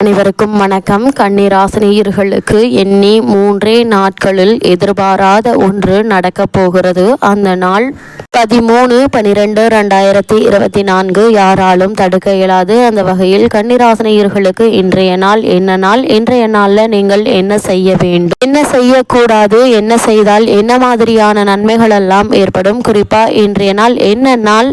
அனைவருக்கும் வணக்கம். கன்னிராசினியர்களுக்கு எண்ணி 3 நாட்களில் எதிர்பாராத ஒன்று நடக்கப் போகிறது. அந்த நாள் 13/12/2024. யாராலும் தடுக்க இயலாது. அந்த வகையில் கன்னிராசினியர்களுக்கு இன்றைய நாள் என்ன நாள், இன்றைய நாளில் நீங்கள் என்ன செய்ய வேண்டும், என்ன செய்யக்கூடாது, என்ன செய்தால் என்ன மாதிரியான நன்மைகள் எல்லாம் ஏற்படும், குறிப்பா இன்றைய நாள் என்ன நாள்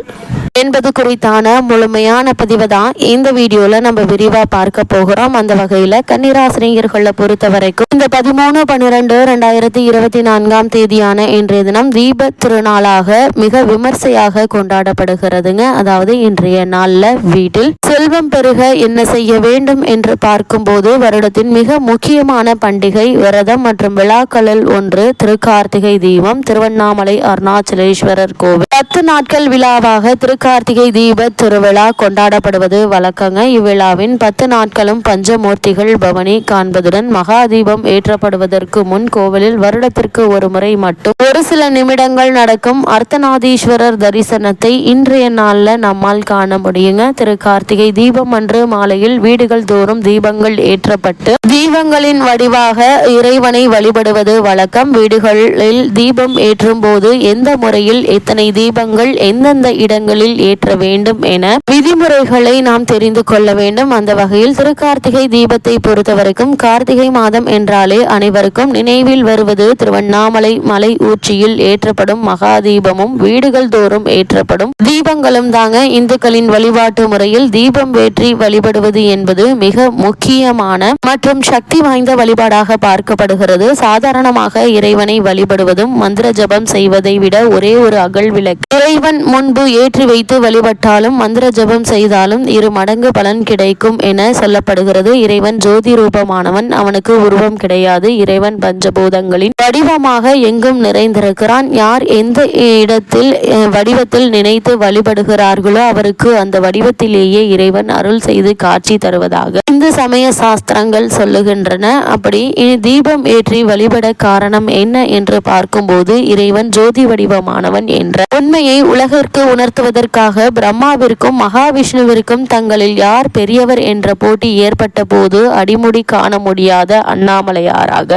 என்பது குறித்தான முழுமையான பதிவை தான் இந்த வீடியோல நம்ம விரிவா பார்க்க போகிறோம். அந்த வகையில கன்னிராசினியர்களை பொறுத்த வரைக்கும் இந்த 13/12/2024 தேதியான இன்றைய தினம் தீப திருநாளாக மிக விமர்சையாக கொண்டாடப்படுகிறதுங்க. அதாவது இன்றைய நாள்ல வீட்டில் செல்வம் பெருக என்ன செய்ய வேண்டும் என்று பார்க்கும்போது வருடத்தின் மிக முக்கியமான பண்டிகை, விரதம் மற்றும் விழாக்களில் ஒன்று திருக்கார்த்திகை தீபம். திருவண்ணாமலை அருணாச்சலேஸ்வரர் கோவில் 10 நாட்கள் விழாவாக கார்த்திகை தீப திருவிழா கொண்டாடப்படுவது வழக்கங்க. இவ்விழாவின் 10 நாட்களும் பஞ்சமூர்த்திகள் பவனி காண்பதுடன் மகா தீபம் ஏற்றப்படுவதற்கு முன் கோவிலில் வருடத்திற்கு ஒரு முறை மட்டும் ஒரு சில நிமிடங்கள் நடக்கும் அர்த்தநாதீஸ்வரர் தரிசனத்தை இன்றைய நாள்ல நம்மால் காண முடியுங்க. திரு கார்த்திகை தீபம் அன்று மாலையில் வீடுகள் தோறும் தீபங்கள் ஏற்றப்பட்டு தீபங்களின் வடிவாக இறைவனை வழிபடுவது வழக்கம். வீடுகளில் தீபம் ஏற்றும் போது எந்த முறையில் எத்தனை தீபங்கள் எந்தெந்த இடங்களில் ஏற்ற வேண்டும் என விதிமுறைகளை நாம் தெரிந்து கொள்ள வேண்டும். அந்த வகையில் திருக்கார்த்திகை தீபத்தை பொறுத்தவரைக்கும் கார்த்திகை மாதம் என்றாலே அனைவருக்கும் நினைவில் வருவது திருவண்ணாமலை மலை உச்சியில் ஏற்றப்படும் மகா தீபமும் வீடுகள் தோறும் ஏற்றப்படும் தீபங்களும் தாங்க. இந்துக்களின் வழிபாட்டு முறையில் தீபம் ஏற்றி வழிபடுவது என்பது மிக முக்கியமான மற்றும் சக்தி வாய்ந்த வழிபாடாக பார்க்கப்படுகிறது. சாதாரணமாக இறைவனை வழிபடுவதும் மந்திர ஜபம் செய்வதை விட ஒரே ஒரு அகல் விளக்கு இறைவன் முன்பு ஏற்றி வைத்து வழிபட்டாலும் மந்திர ஜபம் செய்தாலும் 2 மடங்கு பலன் கிடைக்கும் என சொல்லப்படுகிறது. இறைவன் ஜோதி ரூபமானவன், அவனுக்கு உருவம் கிடையாது. இறைவன் பஞ்சபூதங்களின் வடிவமாக எங்கும் நிறைந்திருக்கிறான். யார் எந்த இடத்தில் வடிவத்தில் நினைத்து வழிபடுகிறார்களோ அவருக்கு அந்த வடிவத்திலேயே இறைவன் அருள் செய்து காட்சி தருவதாக இந்து சமய சாஸ்திரங்கள் சொல்லுகின்றன. அப்படி தீபம் ஏற்றி வழிபட காரணம் என்ன என்று பார்க்கும்போது இறைவன் ஜோதி வடிவமானவன் என்ற உண்மையை உலகிற்கு உணர்த்துவதற்காக பிரம்மாவிற்கும் மகாவிஷ்ணுவிற்கும் தங்களில் யார் பெரியவர் என்ற போட்டி ஏற்பட்ட போது அடிமுடி காண முடியாத அண்ணாமலையாராக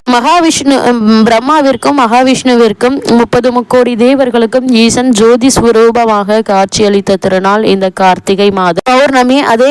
பிரம்மாவிற்கும் மகாவிஷ்ணுவிற்கும் 30 முக்கோடி தேவர்களுக்கும் ஈசன் ஜோதி ஸ்வரூபமாக காட்சியளித்த திருநாள் இந்த கார்த்திகை மாதம் பௌர்ணமி. அதை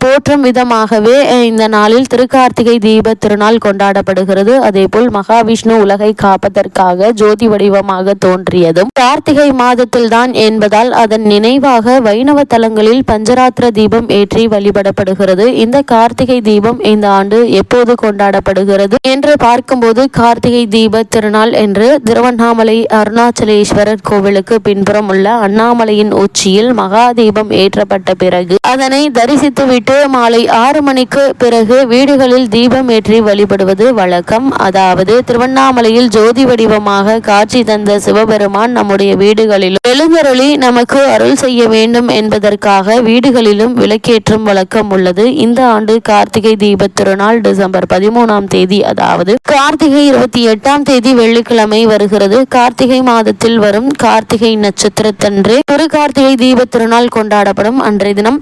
போற்றும் விதமாகவே இந்த நாளில் திருக்கார்த்திகை தீப திருநாள் கொண்டாடப்படுகிறது. அதே போல் மகாவிஷ்ணு உலகை காப்பதற்காக ஜோதி வடிவமாக தோன்றியதும் கார்த்திகை மாதத்தில் தான் என்பதால் அதன் நினைவாக வைணவ தலங்களில் பஞ்சராத்திர தீபம் ஏற்றி வழிபடப்படுகிறது. இந்த கார்த்திகை தீபம் இந்த ஆண்டு எப்போது கொண்டாடப்படுகிறது என்று பார்க்கும்போது கார்த்திகை தீப திருநாள் என்று திருவண்ணாமலை அருணாச்சலேஸ்வரர் கோவிலுக்கு பின்புறம் உள்ள அண்ணாமலையின் உச்சியில் மகா தீபம் ஏற்றப்பட்ட பிறகு அதனை தரிசித்துவிட்டு மாலை 6 மணிக்கு பிறகு வீடுகளில் தீபம் ஏற்றி வழிபடுவது வழக்கம். அதாவது திருவண்ணாமலையில் ஜோதி வடிவமாக காட்சி தந்த சிவபெருமான் நம்முடைய வீடுகளிலும் எழுந்தருளி நமக்கு அருள் செய்ய வேண்டும் என்பதற்காக வீடுகளிலும் விளக்கேற்றும் வழக்கம் உள்ளது. இந்த ஆண்டு கார்த்திகை தீப திருநாள் டிசம்பர் 13ஆம் தேதி, அதாவது கார்த்திகை 28ஆம் தேதி வெள்ளிக்கிழமை வருகிறது. கார்த்திகை மாதத்தில் வரும் கார்த்திகை நட்சத்திரத்தன்று ஒரு கார்த்திகை தீப திருநாள் கொண்டாடப்படும். அன்றைய தினம்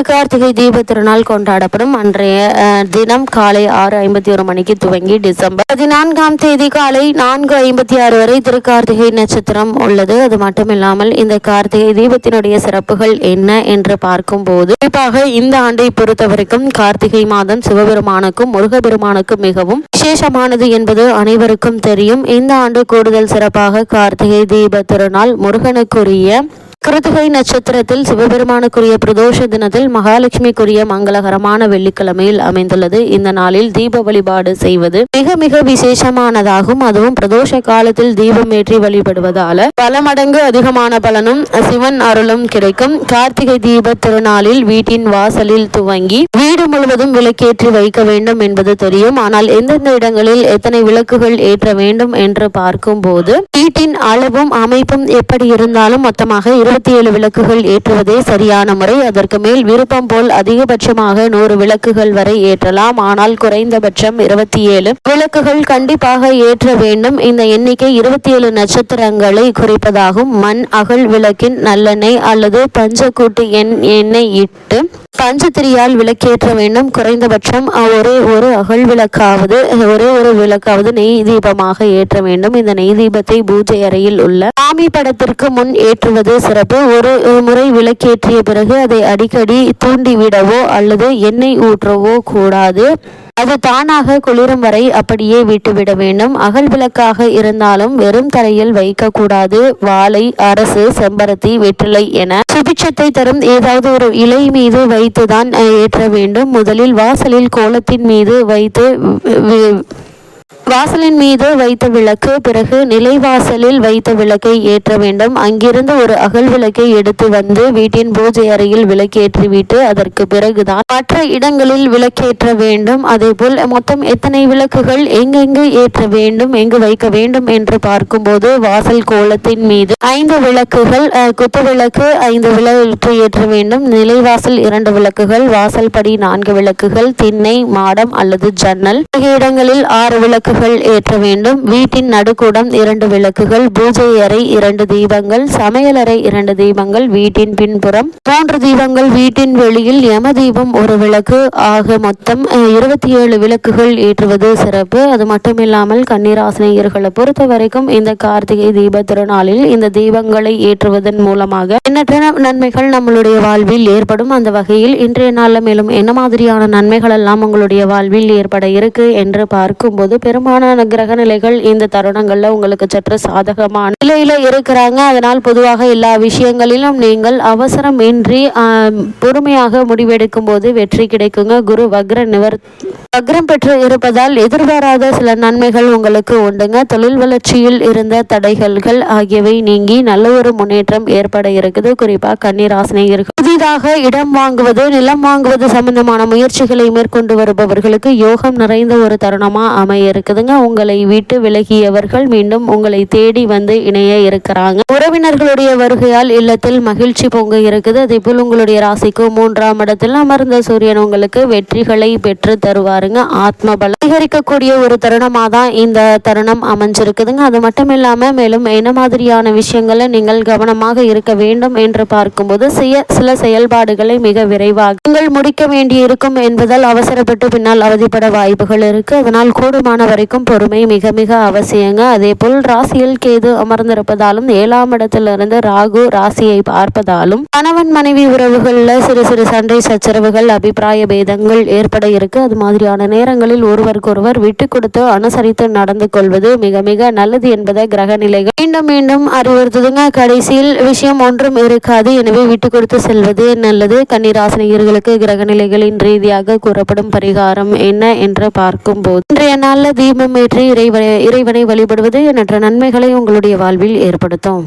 கார்த்திகை தீப திருநாள் கொண்டாடப்படும். அன்றைய தினம் காலை 6:51 மணிக்கு துவங்கி டிசம்பர் 14ஆம் தேதி காலை 4:56 வரை திருக்கார்த்திகை நட்சத்திரம் உள்ளது. அது மட்டுமில்லாமல் இந்த கார்த்திகை தீபத்தினுடைய சிறப்புகள் என்ன என்று பார்க்கும் போது குறிப்பாக இந்த ஆண்டை பொறுத்தவரைக்கும் கார்த்திகை மாதம் சிவபெருமானுக்கும் முருகபெருமானுக்கும் மிகவும் விசேஷமானது என்பது அனைவருக்கும் தெரியும். இந்த ஆண்டு கூடுதல் சிறப்பாக கார்த்திகை தீப திருநாள் முருகனுக்குரிய கிருத்திகை நட்சத்திரத்தில் சிவபெருமானுக்குரிய பிரதோஷ தினத்தில் மகாலட்சுமிக்குரிய மங்களகரமான வெள்ளிக்கிழமையில் அமைந்துள்ளது. இந்த நாளில் தீப வழிபாடு செய்வது மிக மிக விசேஷமானதாகும். அதுவும் பிரதோஷ காலத்தில் தீபம் ஏற்றி வழிபடுவதால பல மடங்கு அதிகமான பலனும் சிவன் அருளும் கிடைக்கும். கார்த்திகை தீப திருநாளில் வீட்டின் வாசலில் துவங்கி வீடு முழுவதும் விளக்கேற்றி வைக்க வேண்டும் என்பது தெரியும். ஆனால் எந்தெந்த இடங்களில் எத்தனை விளக்குகள் ஏற்ற வேண்டும் என்று பார்க்கும் போது வீட்டின் அளவும் அமைப்பும் எப்படி இருந்தாலும் மொத்தமாக 27 விளக்குகள் ஏற்றுவதே சரியான முறை. அதற்கு மேல் விருப்பம் போல் அதிகபட்சமாக 100 விளக்குகள் வரை ஏற்றலாம். ஆனால் குறைந்தபட்சம் 27 விளக்குகள் கண்டிப்பாக ஏற்ற வேண்டும். இந்த எண்ணிக்கை 27 நட்சத்திரங்களை குறிப்பதாகும். மண் அகல் விளக்கின் நல்லெண்ணெய் அல்லது பஞ்சக்கூட்டு எண்ணெய் இட்டு பஞ்சத்திரியால் விளக்கேற்ற வேண்டும். குறைந்தபட்சம் ஒரே ஒரு விளக்காவது நெய் தீபமாக ஏற்ற வேண்டும். இந்த நெய் தீபத்தை பூஜை அறையில் உள்ள சாமி படத்திற்கு முன் ஏற்றுவது சிறப்பு. ஒரு முறை விளக்கேற்றிய பிறகு அதை அடிக்கடி தூண்டிவிடவோ அல்லது எண்ணெய் ஊற்றவோ கூடாது. அது தானாக குளிரும் வரை அப்படியே விட்டுவிட வேண்டும். அகல் விளக்காக இருந்தாலும் வெறும் தரையில் வைக்கக்கூடாது. வாழை, அரசு, செம்பருத்தி, வெற்றிலை என சுபிட்சத்தை தரும் ஏதாவது ஒரு இலை மீது வைத்துதான் ஏற்ற வேண்டும். முதலில் வாசலில் கோலத்தின் மீது வைத்த விளக்கு, பிறகு நிலைவாசலில் வைத்த விளக்கை ஏற்ற வேண்டும். அங்கிருந்து ஒரு அகல் விளக்கை எடுத்து வந்து வீட்டின் பூஜை அறையில் விளக்கேற்றிவிட்டு அதற்கு பிறகுதான் மற்ற இடங்களில் விளக்கேற்ற வேண்டும். அதேபோல் மொத்தம் எத்தனை விளக்குகள் எங்கெங்கு ஏற்ற வேண்டும், எங்கு வைக்க வேண்டும் என்று பார்க்கும்போது வாசல் கோலத்தின் மீது 5 விளக்குகள், குத்துவிளக்கு 5 விளக்கு ஏற்ற வேண்டும். நிலைவாசல் 2 விளக்குகள், வாசல் படி 4 விளக்குகள், திண்ணை, மாடம் அல்லது ஜன்னல் இடங்களில் 6 விளக்குகள் ஏற்ற வேண்டும். வீட்டின் நடுக்கூடம் 2 விளக்குகள், பூஜை அறை 2 தீபங்கள், சமையலறை 2 தீபங்கள், வீட்டின் பின்புறம் 3 தீபங்கள், வீட்டின் வெளியில் யம தீபம் 1 விளக்கு. ஆக மொத்தம் 27 விளக்குகள் ஏற்றுவது சிறப்பு. அது மட்டுமில்லாமல் கன்னிராசினியர்களை பொறுத்த வரைக்கும் இந்த கார்த்திகை தீப திருநாளில் இந்த தீபங்களை ஏற்றுவதன் மூலமாக எண்ணற்ற நன்மைகள் நம்மளுடைய வாழ்வில் ஏற்படும். அந்த வகையில் இன்றைய நாளில் மேலும் என்ன மாதிரியான நன்மைகள் எல்லாம் உங்களுடைய வாழ்வில் ஏற்பட இருக்கு என்று பார்க்கும்போது பெரும்பாலான கிரக நிலைகள் இந்த தருணங்கள்ல உங்களுக்கு சற்று சாதகமான நிலையில இருக்கிறாங்க. அதனால் பொதுவாக எல்லா விஷயங்களிலும் நீங்கள் அவசரமின்றி பொறுமையாக முடிவெடுக்கும் போது வெற்றி கிடைக்குங்க. குரு வக்ரம் பெற்று இருப்பதால் எதிர்பாராத சில நன்மைகள் உங்களுக்கு உண்டுங்க. தொழில் வளர்ச்சியில் இருந்த தடைகள் ஆகியவை நீங்கி நல்ல ஒரு முன்னேற்றம் ஏற்பட இருக்குது. குறிப்பா கன்னிராசினியர்கள் புதிதாக இடம் வாங்குவது, நிலம் வாங்குவது சம்பந்தமான முயற்சிகளை மேற்கொண்டு வருபவர்களுக்கு யோகம் நிறைந்த ஒரு தருணமா அமைய இருக்குதுங்க. உங்களை விட்டு விலகியவர்கள் மீண்டும் உங்களை தேடி வந்து இணைய இருக்கிறாங்க. உறவினர்களுடைய வருகையால் இல்லத்தில் மகிழ்ச்சி பொங்க இருக்குது. அதே போல் உங்களுடைய ராசிக்கு 3ஆம் இடத்தில் அமர்ந்த சூரியன் உங்களுக்கு வெற்றிகளை பெற்று தருவாருங்க. ஆத்ம பலம் அதிகரிக்கக்கூடிய ஒரு தருணமாக தான் இந்த தருணம் அமைஞ்சிருக்குதுங்க. அது மட்டும் இல்லாம மேலும் என்ன மாதிரியான விஷயங்களை நீங்கள் கவனமாக இருக்க வேண்டும் என்று பார்க்கும்போது சில செயல்பாடுகளை மிக விரைவாக நீங்கள் முடிக்க வேண்டி இருக்கும் என்பதால் அவசரப்பட்டு பின்னால் அவதிப்பட வாய்ப்புகள் இருக்கு. அதனால் கூடுமான வரைக்கும் பொறுமை மிக மிக அவசியங்க. அதே போல் ராசியில் கேது அமர்ந்திருப்பதாலும் 7ஆம் இடத்திலிருந்து ராகு ராசியை பார்ப்பதாலும் கணவன் மனைவி உறவுகள்ல சிறு சிறு சண்டை சச்சரவுகள், அபிப்பிராய பேதங்கள் ஏற்பட இருக்கு. அது மாதிரியான நேரங்களில் ஒருவருக்கொருவர் விட்டு கொடுத்து அனுசரித்து நடந்து கொள்வது மிக மிக நல்லது என்பதை கிரக நிலைகள் மீண்டும் மீண்டும் அறிவுறுத்துதுங்க. கடைசியில் விஷயம் ஒன்றும் இருக்காது, எனவே விட்டு கொடுத்து செல்வது நல்லது. கன்னிராசினியர்களுக்கு கிரக நிலைகளின் ரீதியாக கூறப்படும் பரிகாரம் என்ன என்று பார்க்கும்போது இன்றைய நாளில் தீபம் ஏற்றி இறைவனை வழிபடுவது எண்ணற்ற நன்மைகளை உங்களுடைய வாழ்வில் ஏற்படுத்தும்.